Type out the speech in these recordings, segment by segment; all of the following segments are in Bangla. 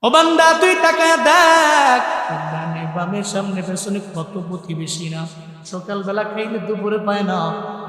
ও বান্দা তুই তাকায় দেখ, ডানে বামে সামনে পেছনে কত প্রতিবেশীরা সকালবেলা খাইলে দুপুরে পায় না,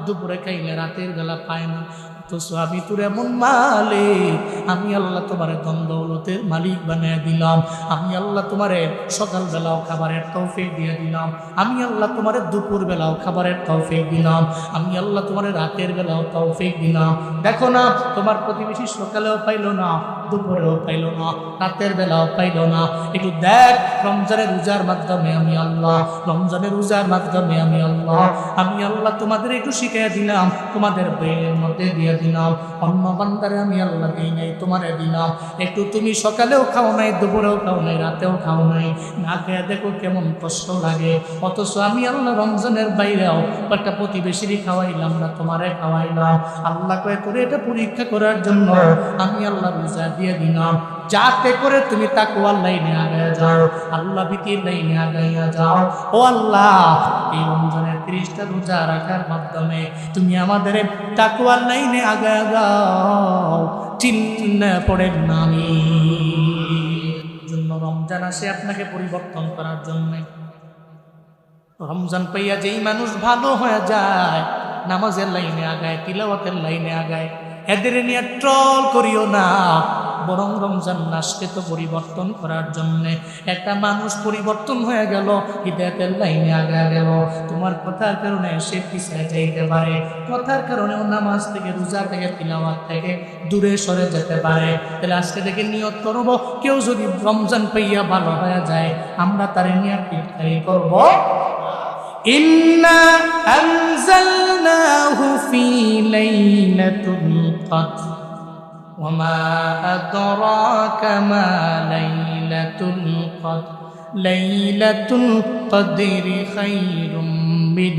দুপুরে খাইলে রাতের বেলা পায় না। তো আমি তোর এমন মালিক, আমি আল্লাহ তোমারে ধন দৌলতের মালিক বানিয়ে দিলাম। আমি আল্লাহ তোমারে সকালবেলাও খাবারের তৌফিক দিয়ে দিলাম। আমি আল্লাহ তোমারে দুপুর বেলাও খাবারের তৌফিক দিলাম। আমি আল্লাহ তোমারে রাতের বেলাও তৌফিক দিলাম। দেখো না, তোমার প্রতিবেশী সকালেও পাইলো না, দুপুরেও পাইলো না, রাতের বেলাও পাইলো না। একটু দেখ, রমজানের রোজার মাধ্যমে আমি আল্লাহ, রমজানের রোজার মাধ্যমে আমি আল্লাহ, আমি আল্লাহ তোমাদের একটু শিখিয়ে দিলাম, তোমাদের ব্রেনের মধ্যে দিয়ে দিলাম। অন্য বান্দারে আমি আল্লাহ দিই নাই, তোমারে দিলাম। একটু তুমি সকালেও খাও নাই, দুপুরেও খাও নাই, রাতেও খাও নাই, না খেয়ে দেখো কেমন কষ্ট লাগে। অথচ আমি আল্লাহ রমজানের বাইরেও একটা প্রতিবেশীরই খাওয়াইলাম না, তোমারে খাওয়াইলাম। আল্লাহ কয়ে করে এটা পরীক্ষা করার জন্য আমি আল্লাহ রোজা দিয়ে দিলাম, যাতে করে তুমি তাকওয়ার লাইনে আগায় যাও, আল্লাহ ভীতির লাইনে আগাইয়া যাও। ও আল্লাহ, এই রমজানের 30টা রোজা রাখার মাধ্যমে তুমি আমাদের তাকওয়ার লাইনে আগায় যাও, চিন্তা পড়েন না। আমি জন্য রমজান আসে আপনাকে পরিবর্তন করার জন্য। রমজান পাইয়া যেই মানুষ ভালো হয়ে যায়, নামাজের লাইনে আগায়, তিলাওয়াতের লাইনে আগায়, এদের নিয়ে ট্রল করিও না। বরং রমজান মাসকে তো পরিবর্তন করার জন্য একটা মানুষ পরিবর্তন হয়ে গেল, হিদায়াতের লাইনে আগায় গেল। তোমার কথার কারণে সে পিছিয়ে যাইতে পারে, কথার কারণেও নামাজ থেকে, রোজা থেকে, তিলাওয়াত থেকে দূরে সরে যেতে পারে। তাহলে আজকে থেকে নিয়ত করব, কেউ যদি রমজান পাইয়া ভালো হয়ে যায়, আমরা তার নিয়ে পিটখারি করব। ইন্না আনজালনাহু ফি লাইলাতুল কদর ওয়া মা আদরাকা মা লাইলাতুল কদর লাইলাতুল কদরি খায়রুম মিন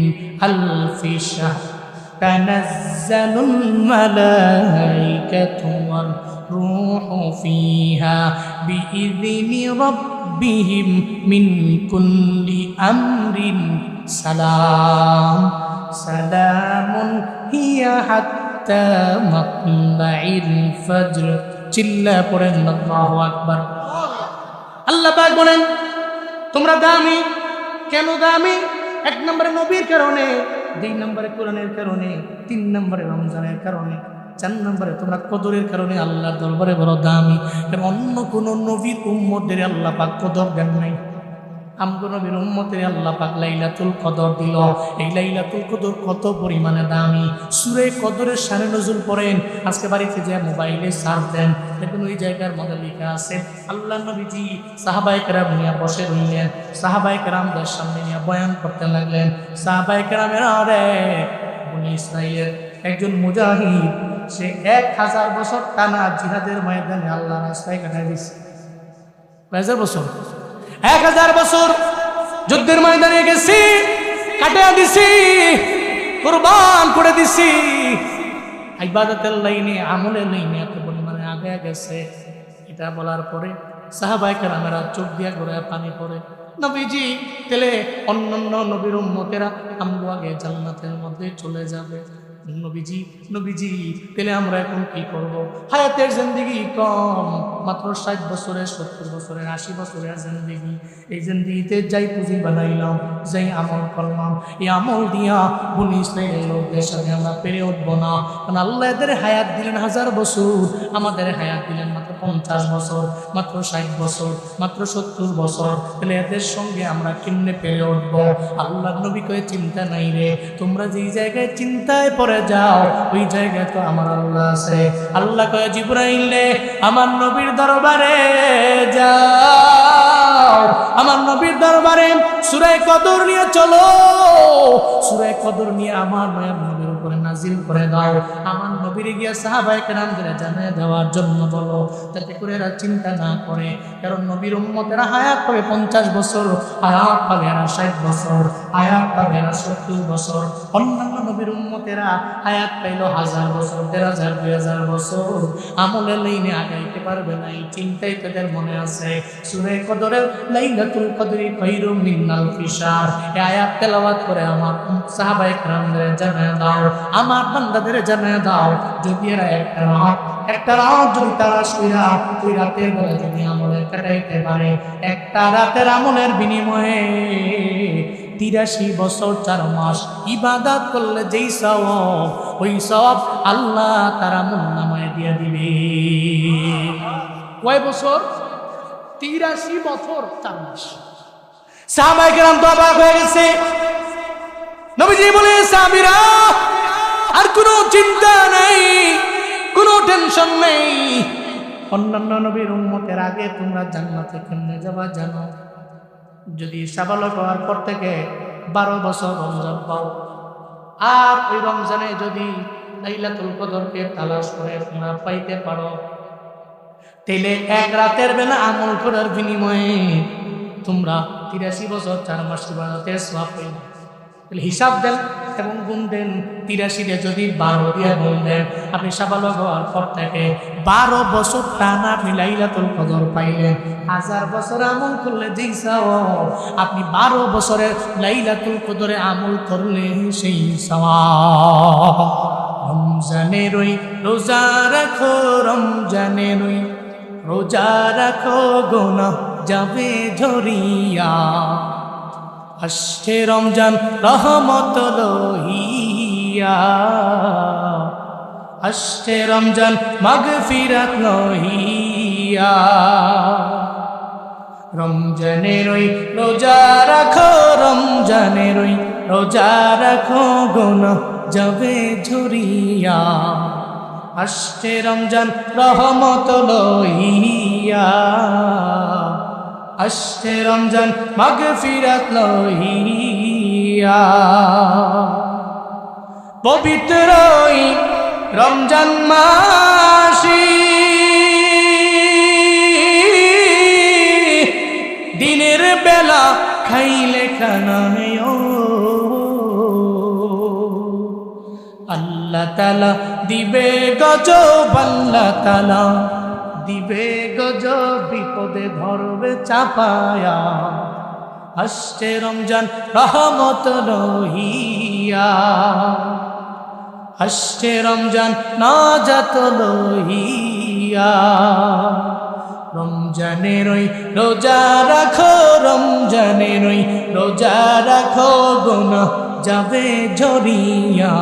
আলফি শাহর তানাজ্জালুল মালাইকাতু ওয়ার রূহু ফিহা বিইذনি রাব্বিহিম মিন কুল্লি আমরিন সালাম সালামুন হিয়া হাত্তা মাতলাইল ফজর। চিল্লা পড়েন আল্লাহু আকবার। আল্লাহ পাক বলেন, তোমরা দামি। কেন দামি? 1 নম্বরে নবীর কারণে, 2 নম্বরে কোরআনের কারণে, 3 নম্বরে রমজানের কারণে, 4 নম্বরে তোমরা কদরের কারণে আল্লাহর দরবারে বড় দামি। কারণ অন্য কোন নবীর উম্মতদের আল্লাহ পাক কদর দেন নাই। আমগো নবীর উম্মতের আল্লাহ পাক লাইলাতুল কদর দিল। এই লাইলাতুল কদর কত পরিমাণে দামি। সূরা কদরের শানে নজুল পড়েন, আজকে বাড়িতে যে মোবাইলে সার্চ দেন, দেখুন ওই জায়গার মধ্যে লেখা আছে আল্লাহ নবীজি সাহাবায়ে কেরাম নিয়ে বসে রইলেন, সাহাবায়ে কেরামদের সামনে নিয়ে বয়ান করতে লাগলেন। সাহাবায়ে কেরামেরা রে বনি ইসরাইলের একজন মুজাহিদ, সে 1000 বছর টানা জিহাদের ময়দানে আল্লাহর রাস্তায় কাটায় দিছে। 1000 বছর, 1000 বছর যুদ্ধের ময়দানে গেছি, কাটিয়ে দিছি, কুরবান করে দিছি। ইবাদতের লাইনে, আমলের লাইনে এত পরিমাণে আগে গেছে। এটা বলার পরে সাহাবায়ে কেরামেরা চোখ দিয়া ঘোরায় পানি পড়ে। নবীজি, তাহলে অন্যান্য নবীর উম্মতেরা আমগো আগে জান্নাতের মধ্যে চলে যাবে। নবীজি নবীজি তাহলে আমরা এখন কি করব? হায়াতের জিন্দেগি কম, মাত্র 60 বছরের, 70 বছরের, 80 বছরের জিন্দেগি। এই জিন্দেগিতে যাই পুঁজি বানাইলাম, যাই আমল করলাম, এই আমল দিয়া বনি ইসরাইলের লোকদের সাথে আমরা পেরে উঠবো না। কারণ আল্লাহ এদের হায়াত দিলেন 1000 বছর, আমাদের হায়াত দিলেন মাত্র 50 বছর, মাত্র 60 বছর, মাত্র 70 বছর। তাহলে এদের সঙ্গে আমরা কেমনে পেরে উঠবো? আল্লাহ নবী কয়ে চিন্তা নাই রে, তোমরা যেই জায়গায় চিন্তায় পড়ে যাও, ওই জায়গায় তো আমার আল্লাহ আছে। আল্লাহ কয়ে জিবরাইল রে, আমার নবীর দরবারে যাও, আমার নবীর দরবারে সূরা কদর নিয়ে চলো, সূরা কদর নিয়ে আমার নবীর উপরে নাজিল করে দাও। আমার নবীর গিয়া সাহাবায়ে কেরামদের জানিয়ে দেওয়ার জন্য বলো, যাতে করে এরা চিন্তা না করে। কারণ নবীর উম্মতেরা হায়াত পাবে 50 বছর, হায়াত পাবে এরা 60 বছর, হায়াত পাবে এরা 70 বছর। অন্যান্য নবীর উম্মতেরা হায়াত পাইল 1000 বছর, 1000, 2000 বছর। আমলের লাইনে আগাইতে পারবে না, এই চিন্তাই তাদের মনে আছে। সূরা কদরের লাইলাতুল কদরি খায়রুম মিন আলফি শাহর, এই আয়াত তেলাওয়াত করে আমার সাহাবায়ে কেরামদের জানিয়ে দাও, আমার বান্দাদের জানিয়ে দাও, যদি এরা একটা রাত যদি তারা শুইরা ওই রাতের বেলা যদি আমলের কাটাইতে পারে একটা রাতের আমলের বিনিময়ে 83 বছর 4 মাস ইবাদত করলে যেই সওয়াব ওই সওয়াব আল্লাহ তার আমলনামায় দিয়ে দিবে। কয় বছর? 83 বছর 4 মাস। সাহাবায়ে কেরাম তো অবাক হয়ে গেছে। নবীজি বলে, সাহাবীরা আর কোনো চিন্তা নেই, কোনো টেনশন নেই। অন্যান্য নবীর উম্মতের আগে তোমরা জান্নাতে কেমনে যাবা জানো? যদি সাবালক হওয়ার পর থেকে 12 বছর রমজান পাও, আর ওই রমজানে যদি লাইলাতুল কদরকে তালাশ করে তোমরা পাইতে পারো, তাহলে এক রাতের বেলা আমল করার বিনিময়ে তোমরা 83 বছর 4 মাস ইবাদতের সওয়াব পাইবে। তাহলে হিসাব দেন এবং গুণ দেন। 83 যদি 12 দিয়ে গুণ দেন, আপনি সাবালক হওয়ার পর থেকে 12 বছর টানা আপনি লাইলাতুল কদর পাইলেন। 1000 বছর আমল করলে যেই সওয়াব, আপনি 12 বছরের লাইলাতুল কদরে আমল করলে সেই সওয়াব। রমজানের ওই রোজা রাখো, রমজানের ওই রোজা রাখো, গুনাহ যাবে ঝরিয়া। আসছে রমজান রহমত লইয়া, আসছে রমজান মাগফিরাত লইয়া। রমজানের ওই রোজা রাখো, রমজানের ওই রোজা রাখো, গুনাহ যাবে ঝরিয়া। আসছে রমজান রহমত লইয়া, আসছে রমজান মাগফিরাত লইয়া। পবিত্র রমজান মাসি দিনের বেলা খাইলে খানায় আল্লাহ তাআলা দিবে গজব, আল্লাহ তাআলা দিবে গজব, বিপদে ধরবে চাপায়া। আসছে রমজান রহমত লইয়া, আসছে রমজান নাজাত লইয়া। রমজানের ওই রোজা রাখো, রমজানের ওই রোজা রাখো, গুনাহ যাবে ঝরিয়া।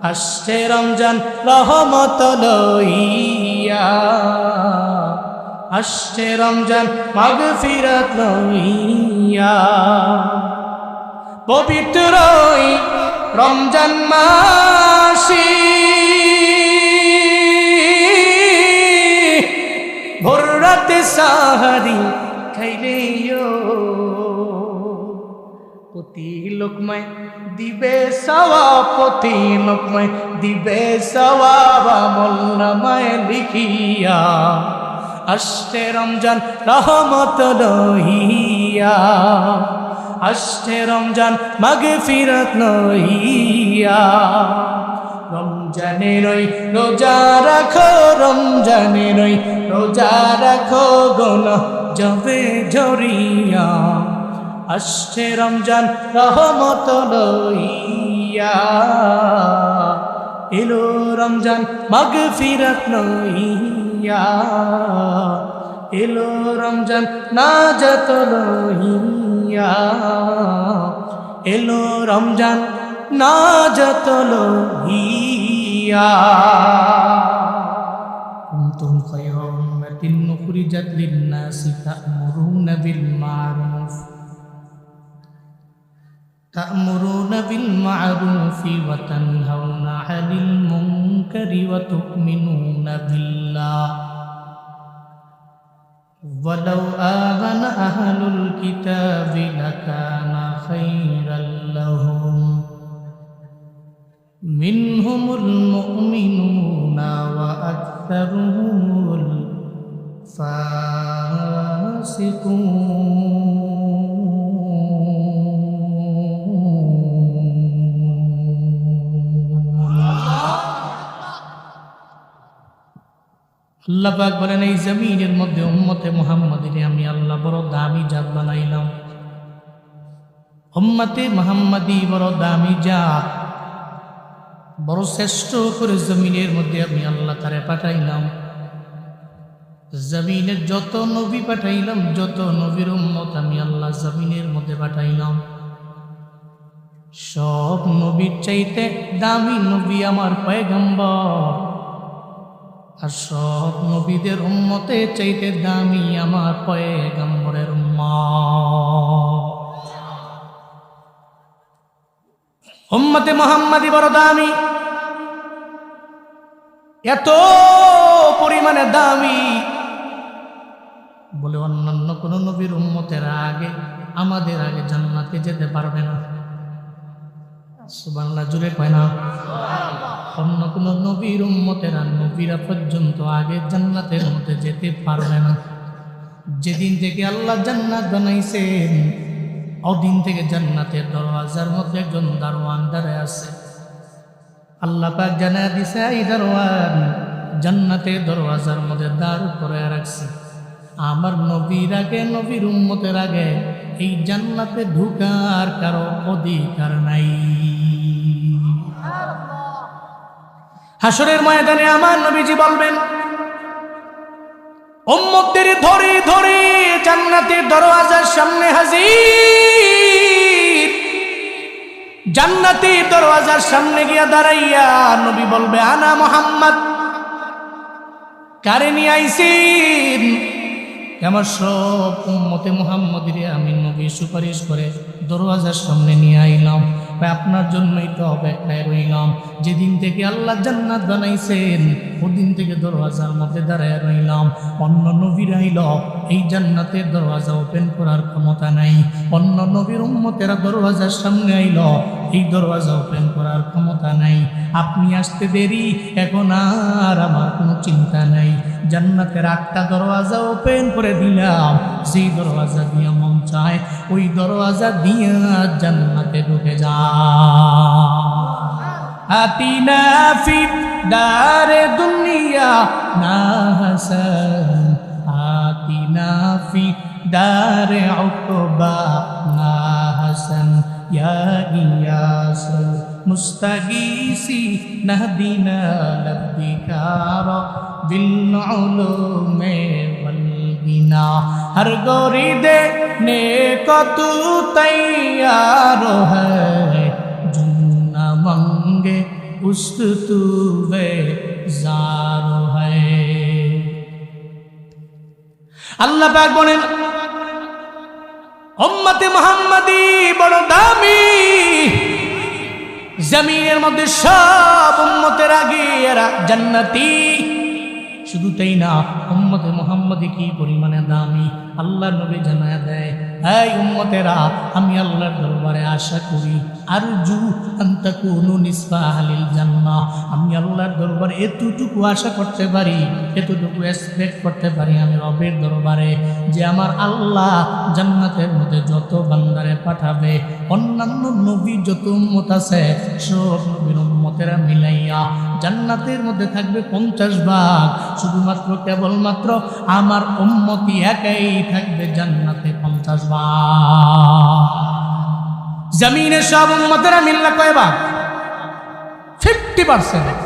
আসছে রমজান রহমত লইয়া, আসছে রমজান মাগফিরাত লইয়া। পবিত্র রমজান মাসি ভোর রাতে সাহারি খাইলেও প্রতি লোকমায় দিবে সওয়াব, প্রতি লোকমায় দিবে সওয়াব, আমলনামায় লিখিয়া। আসছে রমজান রহমত লইয়া, আসছে রমজান মাগফিরাত লইয়া। রমজানের ওই রোজা রাখো, রমজানের ওই রোজা রাখো, গুনাহ যাবে ঝরিয়া। আসছে রমজান রহমত লইয়া, এলো রমজান মাগফিরাত লইয়া, এলো রমজান নাজাত লইয়া, এলো রমজান নাজাত লইয়া। কুনতুম খায়রা উম্মাতিন উখরিজাত লিন-নাসি তা'মুরুনা বিল মা'রুফ تأمرون بالمعروف وتنهون عن المنكر وتؤمنون بالله ولو آمن أهل الكتاب لكان خيرا لهم منهم المؤمنون وأكثرهم الفاسقون আল্লাহ পাক বলেন, এই জমিনের মধ্যে উম্মতে মুহাম্মাদিনে আমি আল্লাহ বড় দামি জাত বানাইলাম। উম্মতে মুহাম্মাদি বড় দামি জাত, বড় শ্রেষ্ঠ করে জমিনের মধ্যে আমি আল্লাহ তারে পাঠাইলাম। জমিনে যত নবী পাঠাইলাম, যত নবীর উম্মত আমি আল্লাহ জমিনের মধ্যে পাঠাইলাম, সব নবীর চাইতে দামি নবী আমার পয়গম্বর, আর সব নবীদের উম্মতে চাইতে দামি আমার পয়গম্বরের উম্মত। উম্মতে মুহাম্মাদি বড় দামি, এত পরিমাণে দামি বলে অন্যান্য কোন নবীর উম্মতের আগে আমাদের আগে জান্নাতে যেতে পারবে না। সুবহানাল্লাহ, জোরে কয় না। অন্য কোন নবীর উম্মতেরা নবীরা পর্যন্ত আগে জান্নাতের মধ্যে যেতে পারবে না। যেদিন থেকে আল্লাহ জান্নাত বানাইছেন ওদিন থেকে জান্নাতের দরওয়াজার মধ্যে একজন দারোয়ান দাঁড়ায় আছে। আল্লাহ পাক জানায়া দিছে, এই দারোয়ান জান্নাতের দরওয়াজার মধ্যে দাঁড় করে রাখছে। আমার নবীর আগে নবীর উম্মতের আগে এই জান্নাতে ঢুকার কারো অধিকার নাই। হাসরের ময়দানে আমার নবীজি বলবেন, উম্মতদের ধরে ধরে জান্নাতের দরওয়াজার সামনে হাজির। জান্নাতের দরওয়াজার সামনে গিয়া দাঁড়াইয়া নবী বলবে, আনা মুহাম্মদ, কারে নিয়ে আইছেন? আমার সব উম্মতে মুহাম্মদিরে আমি নবী সুপারিশ করে দরওয়াজার সামনে নিয়ে আইলাম, আপনার জন্যই তো অপেক্ষায় রইলাম। যেদিন থেকে আল্লাহ জান্নাত বানাইছেন ওদিন থেকে দরওয়াজার মধ্যে দাঁড়ায় রইলাম। অন্য নবীর আইল এই জান্নাতের দরওয়াজা ওপেন করার ক্ষমতা নাই। অন্য নবীর উম্মতেরা দরওয়াজার সামনে আইল, এই দরওয়াজা ওপেন করার ক্ষমতা নাই। আপনি আসতে দেরি, এখন আর আমার কোনো চিন্তা নাই। জান্নাতের 8টা দরওয়াজা ওপেন করে দিলাম, যেই দরওয়াজা দিয়ে মন চায় ওই দরওয়াজা দিয়ে জান্নাতে ঢুকে যা। আতিনা ফি দারে দুনিয়া না হাসান, আতিনা ফি দারে উকবা না হাসান, ইয়া গিয়াস মুস্তাগীসি নাহদিনা লব্বিকার বিল উলুমে ওয়াল গিনা। हर गोरी देने को तू तैयार है, जो न मांगे उसको तू बेजार है। আল্লাহ পাক বলেন, উম্মতে মুহাম্মাদি বড় দামি, জমিনের মধ্যে সব উম্মতের আগে এরা জান্নাতি। শুধু তাই না, উম্মতে মুহাম্মাদি কি পরিমাণে দামি আল্লাহর নবী জানায়া দেয়, এই উম্মতেরা আমি আল্লাহর দরবারে আশা করি, আরজু আন তাকুনু নিসফা আহলিল জান্নাহ, আমি আল্লাহর দরবারে এতটুকু আশা করতে পারি, এতটুকু এক্সপেক্ট করতে পারি আমি রবের দরবারে, যে আমার আল্লাহ জান্নাতের মধ্যে যত বান্দারে পাঠাবে অন্যান্য নবী যত উম্মত আছে সব নবীর উম্মতেরা মিলাইয়া জান্নাতের মধ্যে থাকবে 50 ভাগ। শুধুমাত্র কেবলমাত্র আমার উম্মতি একাই থাকবে জান্নাতে 50 ভাগ। জমিনের সব উম্মতেরা মিললে কয় ভাগ? 50%।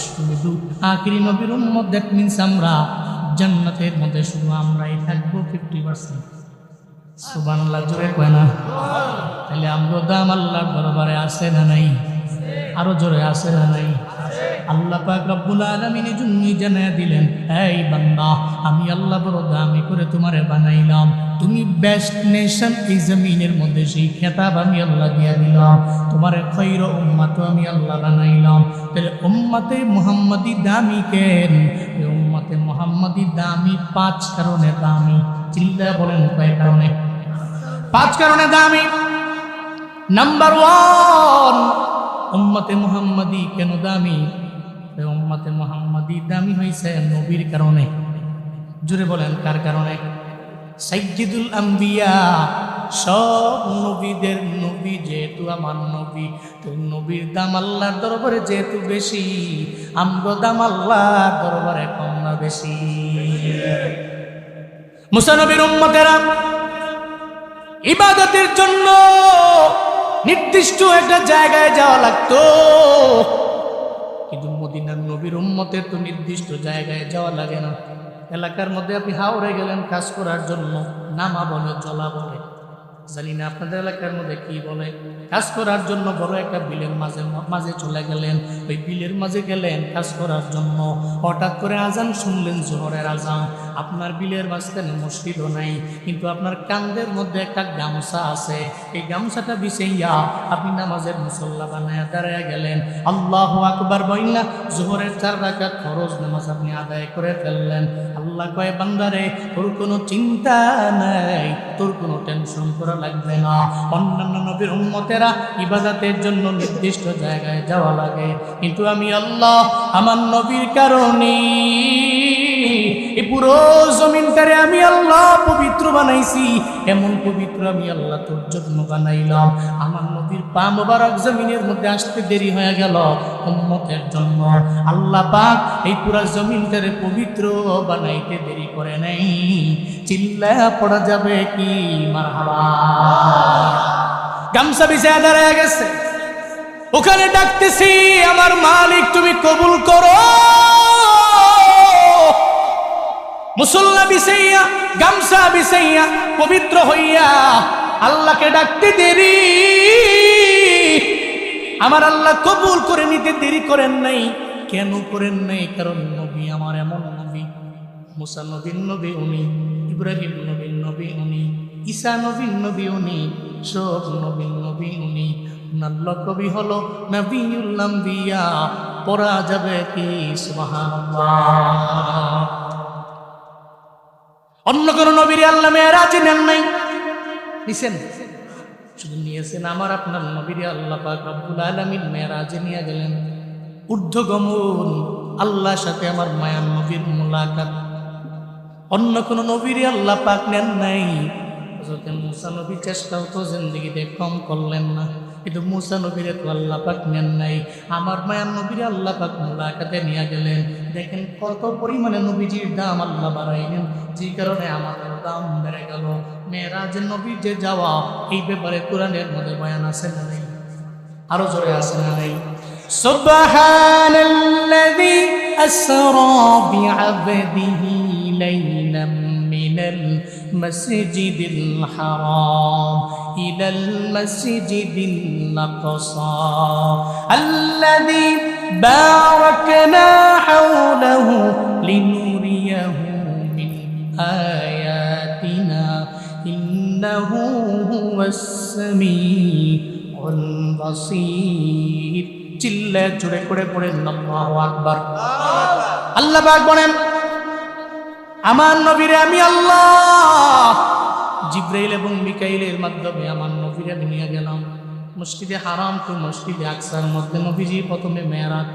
শুধু আখিরি নবীর উম্মত, দ্যাট মিন্স আমরা জান্নাতের মধ্যে শুধু আমরাই থাকবো 50%। সুবহানাল্লাহ, জোরে কয় না। তাহলে আমরা দাম আল্লাহর দরবারে আছে না নাই? আরো জোরে আছে না নাই? আল্লাহ পাক রব্বুল আলামিন জুন্নি জানায়া দিলেন, এই বান্দা আমি আল্লাহ বড় দামি করে তোমারে বানাইলাম, তুমি বেস্ট নেশন এই জমিনের মধ্যে, সেই খেতাব আমি আল্লাহ দিয়া দিলাম। তোমারে খৈর উম্মাত আমি আল্লাহ বানাইলাম। তাহলে উম্মতে মুহাম্মাদি দামি কেন? উম্মতে মুহাম্মাদি দামি 5 কারণে দামি। চিল্লা বলেন কয় কারণে? 5 কারণে দামি। নাম্বার 1, উম্মতে মুহাম্মাদি কেন দামি? উম্মতে মুহাম্মাদি দামি হইছে নবীর কারণে। জোরে বলেন কার কারণে? সাইয়্যিদুল আম্বিয়া, সব নবীদের নবী যেহেতু আমার নবী, তো নবীর দাম আল্লাহর দরবারে যেহেতু বেশি, আমগো দাম আল্লাহর দরবারে কম না বেশি? মুসা নবীর উম্মতেরা ইবাদতের জন্য নির্দিষ্ট একটা জায়গায় যাওয়া লাগতো, কিন্তু মদিনার নবীর উম্মতের তো নির্দিষ্ট জায়গায় যাওয়া লাগে না। এলাকার মধ্যে আপনি হাওড়ে গেলেন কাজ করার জন্য, নামা বলে, জলা বলে, জানি না আপনাদের এলাকার মধ্যে কি বলে। কাজ করার জন্য বড় একটা বিলের মাঝে চলে গেলেন, ওই বিলের মাঝে গেলেন কাজ করার জন্য। হঠাৎ করে আজান শুনলেন, জোহরের আজান। আপনার বিলের মাঝখানে মসজিদও নাই, কিন্তু আপনার কান্দের মধ্যে একটা গামছা আছে। এই গামছাটা বিছাইয়া আপনি নামাজের মুসল্লা বানায় দাঁড়ায় গেলেন। আল্লাহু আকবার বইলা জোহরের 4 রাকাত ফরজ নামাজ আপনি আদায় করে ফেললেন। আল্লাহ কয়, বান্দারে তোর কোনো চিন্তা নাই, তোর কোনো টেনশন করা লাগবে না। অন্যান্য নবীর উম্মতেরা ইবাদতের জন্য নির্দিষ্ট জায়গায় যাওয়া লাগে, কিন্তু আমি আল্লাহ আমার নবীর কারণে এই পুরো জমিনটারে আমি আল্লাহ পবিত্র বানাইছি। এমন পবিত্র আমি আল্লাহ তোর জন্য বানাইলাম। আমার নবীর পা মোবারক জমিনের মধ্যে আসতে দেরি হয়ে গেল উম্মতের জন্য। আল্লাহ পাক এই পুরো জমিনটারে পবিত্র বানাইতে দেরি করে নাই। চিল্লায়া পড়া যাবে কি মারহাবা। গামছা বিছায়া দাঁড়ায় গেছে, ওখানে ডাকতেছি, আমার মালিক তুমি কবুল করো। মুসল্লা বিছাইয়া গামছা বিছাইয়া পবিত্র হইয়া আল্লাহকে ডাকতে দেরি, আমার আল্লাহ কবুল করে নিতে দেরি করেন নাই। কেন করেন নাই? কারণ নবী আমার এমন নবী, মুসা নবীর নবী উনি, ইব্রাহিম নবীর নবী উনি, ঈসা নবীর নবী উনি, সব নবীর নবী উনি। উনার লকবি হলো নবিউল আম্বিয়া। পড়া যাবে কি সুবহানাল্লাহ। অন্য কোন নবীর আল্লাহ মেরাজে নেন নাই, নিছেন? শুধু নিয়েছেন আমার আপনার নবীর আল্লাহ পাক রব্বুল আলামিন মেরাজে নিয়ে গেলেন। ঊর্ধ্বগমন, আল্লাহর সাথে আমার মায়ার নবীর মুলাকাত। অন্য কোন নবীর আল্লাহ পাক নেন নাই। হযরত মুসা নবী চেষ্টাও তো জিন্দেগিতে কম করলেন না, কিন্তু মুসা নবীরে তো আল্লাহ পাক নেন নাই। আমার মায়ার নবীর আল্লাহ পাক মুলাকাতে নিয়ে গেলেন। দেখেন কত পরিমাণে নবীজির দাম আল্লাহ বাড়াইলেন, যে কারণে আমাদের দাম বেড়ে গেল। মেরাজের নবীর যে যাওয়া, এই ব্যাপারে কোরআনের মধ্যে বয়ান আছে না নাই? আরো জোরে আছে না নাই? সুবহানাল্লাযী আসরা বিআবদিহি লাইলাম মিনাল মাসজিদিল হারাম ইলাল মাসজিদিল আকসা আল্লাযী বারাকনা হাওলাহু লিনুরিয়াহু মিন আয়াতিনা ইন্নাহু হুয়াস সামিউল বাসীর। চিল্লা জোরে করে পড়েন আল্লাহু আকবার। আল্লাহ পাক বলেন, আমার নবীরে আমি আল্লাহ জিবরাইল এবং মিকাইলের মাধ্যমে আমার নবীরে নিয়ে গেলাম মসজিদে হারাম টু মসজিদে আকসার মধ্যে। নবীজি প্রথমে মেরাজ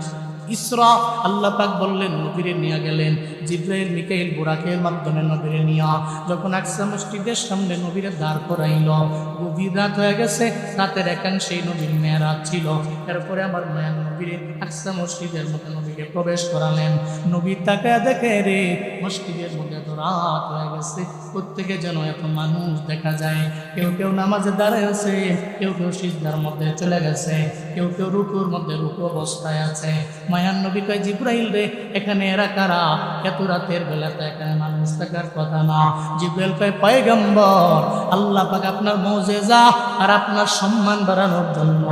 ইসরা, আল্লাহ পাক বললেন নবীরে নিয়ে গেলেন। জিবরাইল মিকাইল বুরাকের মাধ্যমে নবীরে নিয়া যখন আকসা মসজিদের সামনে নবীরে দাঁড় করাইল, গভীর রাত হয়ে গেছে, রাতের একাংশেই নবীর মেরাজ ছিল। এরপরে আমার মায়ার নবীরে আকসা মসজিদের মধ্যে নবীকে প্রবেশ করালেন। নবী তাকায় দেখে, রে মসজিদের মধ্যে তো রাত হয়ে গেছে, প্রত্যেকে যেন এত মানুষ দেখা যায়। কেউ কেউ নামাজে দাঁড়ায় আছে, কেউ কেউ সিজদার মধ্যে চলে গেছে, কেউ কেউ রুকুর মধ্যে রুকু অবস্থায় আছে। মায়ার নবী কয়, জিবরাইল রে, এখানে এরা কারা? এত রাতের বেলাতে এখানে মানুষ থাকার কথা না। জিবরাইল কয়, পয়গম্বর, আল্লাহ পাক আপনার মুজিজা আর আপনার সম্মান বাড়ানোর জন্য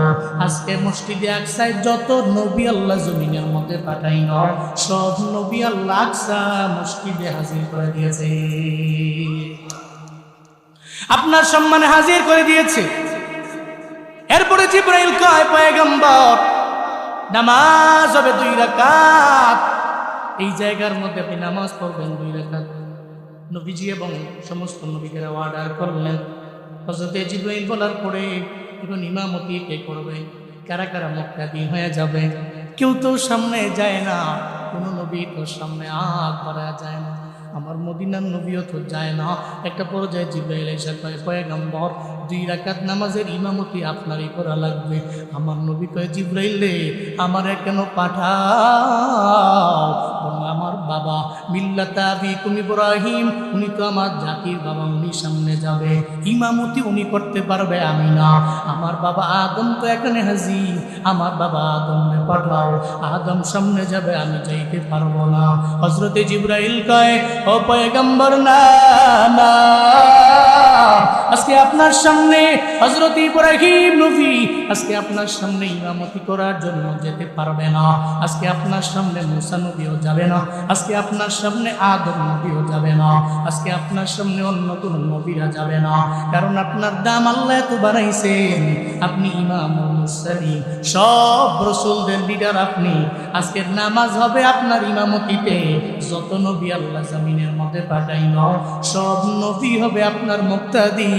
আজকে মসজিদে আকসায় যত নবী আল্লাহ জমিনের মধ্যে পাঠাইন, সব নবী আল্লাহ আকসা মসজিদে হাজির করে দিয়েছে, আপনার সম্মানে হাজির করে দিয়েছে। এরপরে জিবরাইল কয়, পয়গম্বর, নামাজ হবে 2 রাকাত। এই জায়গার মধ্যে আপনি নামাজ পড়বেন 2 রাকাত। নবীজি এবং সমস্ত নবীরা অর্ডার করলেন। হযরত জিবরাইল বলার পরে এখন ইমামতি কে করবে? কারা কারা মুক্তাদি হয়ে যাবে? কেউ তো সামনে যায় না, কোনো নবী তো সামনে আগ বাড়া যায় না, আমার মদিনার নবীও তো যায় না। একটা পর্যায়ে জিবরাইল এসে কয়, পয়গম্বর, 2 রাকাত নামাজের ইমামতি আপনারই করা লাগবে। আমার নবী কয়, জিবরাইল রে, আমারে কেন পাঠাও? বরং আমার বাবা মিল্লাতা আবিকুম ইব্রাহিম, উনি তো আমার জাতির বাবা, উনি সামনে যাবে, ইমামতি উনি করতে পারবে, আমি না। আমার বাবা আদম তো এখানে হাজির, আমার বাবা আদমে পাঠাও, আদম সামনে যাবে, আমি যাইতে পারবো না। হযরতে জিবরাইল কয়, ও পয়গম্বর না না, আজকে আপনার সামনে হযরত ইব্রাহিম নবী আজকে আপনার সামনে ইমামতি করার জন্য যেতে পারবে না। আজকে আপনার সামনে মুসা নবীও যাবে না, আজকে আপনার সামনে আদম নবীও যাবে না, আজকে আপনার সামনে অন্য কোন নবীরা যাবে না। কারণ আপনার দাম আল্লাহ এত বাড়াইছেন, আপনি ইমামুল মুরসালিন, সব রাসূলদের লিডার আপনি। আজকের নামাজ হবে আপনার ইমামতিতে। যত নবী আল্লাহ জমিনের মধ্যে পাঠাইল সব নবী হবে আপনার মুক্তাদি,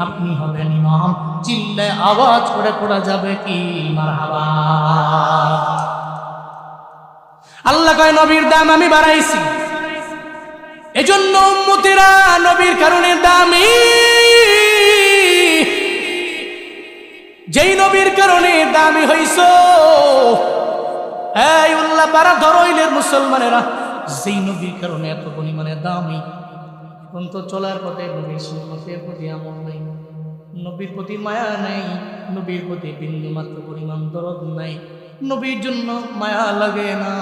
আপনি হবেন ইমাম। চিল্লায় আওয়াজ করে পড়া যাবে কি মারহাবা। আল্লাহ কয় নবীর দাম আমি বাড়াইছি, এজন্য উম্মতেরা নবীর কারণে দামি। যেই নবীর কারণে দামি হইছো, এই উল্লাহ পাড়া ধরইলের মুসলমানেরা, যেই নবীর কারণে এত পরিমাণে দামি, এখন তো চলার পথে নবীর সুন্নতের প্রতি আমল নাই, নবীর প্রতি মায়া নাই, নবীর প্রতি বিন্দু মাত্র পরিমাণ দরদ নাই, নবীর জন্য মায়া লাগে না।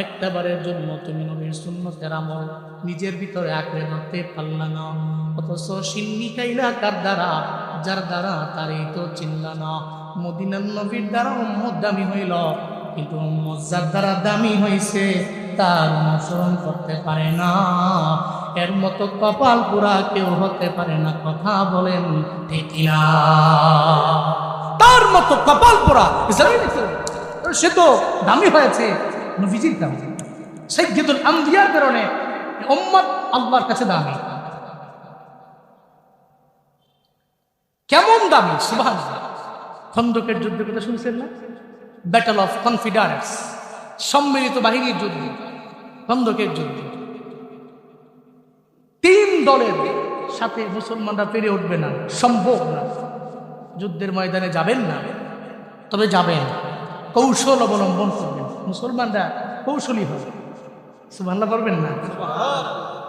একটা বারের জন্য তুমি নবীর সুন্নতের আমল নিজের ভিতরে আঁকড়ে ধরতে পারলা না। অথচ সিন্নি খাইলা কার দ্বারা? যার দ্বারা তারই তো চিনলা না। মদিনার নবীর দ্বারা উম্মত দামি হইল, কিন্তু উম্মত যার দ্বারা দামি হইছে তার অনুসরণ করতে পারে না। এর মতো কপাল পুরা কেউ হতে পারে না, কথা বলেন ঠিক না? তার মতো কপাল পুরা সে তো দামি হয়েছে নবীজির কারণে, সাইয়্যিদুল আম্বিয়ার কারণে উম্মত আল্লাহর কাছে দামি। কেমন দামি? সুবহানাল্লাহ। খন্দকের যুদ্ধের কথা শুনছেন না? ব্যাটল অফ কনফিডারেন্স, সম্মিলিত বাহিনীর যুদ্ধ, খন্দকের যুদ্ধ। 3 দলের সাথে মুসলমানরা পেরে উঠবে না, সম্ভব না। যুদ্ধের ময়দানে যাবেন না, তবে যাবেন, কৌশল অবলম্বন করবেন। মুসলমানরা কৌশলী হবে, সুবহানাল্লাহ বলবেন না?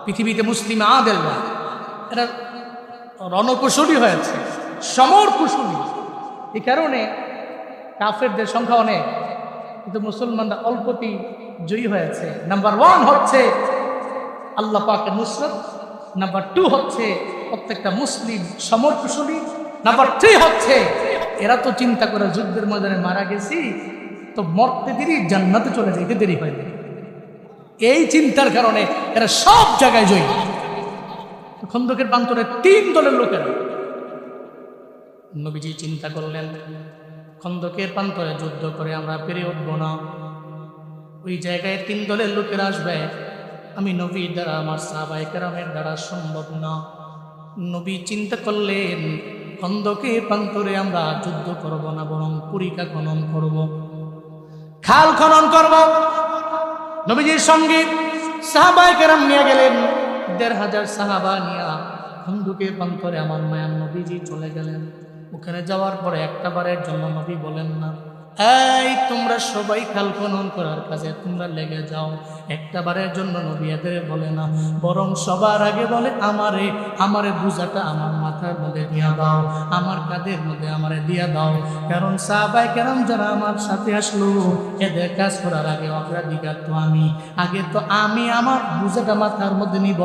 পৃথিবীতে মুসলিম আদেলরা এরা রণকুশলী হয়েছে, সমর কুশলী। এই কারণে কাফেরদের সংখ্যা অনেক, কিন্তু মুসলমানরা অল্পতেই জয়ী হয়েছে। নাম্বার 1 হচ্ছে আল্লাহ পাকের নুসরত, নাম্বার 2 হচ্ছে প্রত্যেকটা মুসলিম সমর কুশলী, নাম্বার 3 হচ্ছে এরা তো চিন্তা করে যুদ্ধের ময়দানে মারা গেছি তো মরতে দেরি, জান্নাতে চলে যাইতে দেরি হয় না। এই চিন্তার কারণে এরা সব জায়গায় জয়ী। খন্দকের প্রান্তরে 3 দলের লোকেরা, নবীজি চিন্তা করলেন খন্দকের প্রান্তরে যুদ্ধ করে আমরা পেরে উঠবো না, ওই জায়গায় 3 দলের লোকেরা আসবে, আমি নবীর দ্বারা আমার সাহাবায়ে কেরামের দ্বারা সম্ভব না। নবী চিন্তা করলেন খন্দকের প্রান্তরে আমরা যুদ্ধ করব না, বরং পরিখা খনন করব, খাল খনন করব। নবীজির সঙ্গে সাহাবায়ে কেরাম নিয়ে গেলেন, 1500 সাহাবা নিয়ে খন্দকের প্রান্তরে আমার মায়ার নবীজি চলে গেলেন। ওখানে যাওয়ার পরে একটা বারের জন্য নবী বলেন না, এই তোমরা সবাই খাল খনন করার কাজে তোমরা লেগে যাও। একটা বারের জন্য নবী এদের বলে না, বরং সবার আগে বলে আমারে বুঝাটা আমার মাথার মধ্যে দিয়া দাও, আমার কাঁধের মধ্যে আমারে দিয়া দাও। কারণ সাহাবায়ে কেরাম যারা আমার সাথে আসলো এদের কাজ করার আগে অগ্রাধিকার তো আগে তো আমি আমার বুঝাটা মাথার মধ্যে নিব,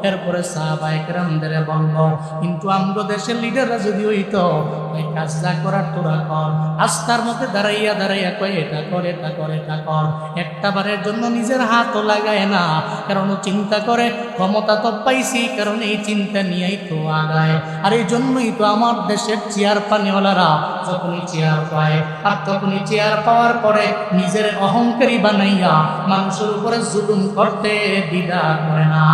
এরপরে সাহাবায়ে কেরামদের বলবো। কিন্তু আমগো দেশের লিডাররা যদি হইতো ওই কাজ যা করার তোরা কর, আস্থার মধ্যে দাঁড়াইয়া কয় এটা কর, এটা কর, এটা কর। একটা বারের জন্য নিজের হাতও লাগায় না, কারণ ও চিন্তা করে ক্ষমতা তো পাইছি, কারণ এই চিন্তা নিয়েই তো আগায়। আর এই জন্যই তো আমার দেশের চেয়ার পানিওয়ালারা যখনই চেয়ার পায় আর তখনই চেয়ার পাওয়ার পরে নিজের অহংকারী বানাইয়া মানুষের উপরে জুলুম করতে দ্বিধা করে না।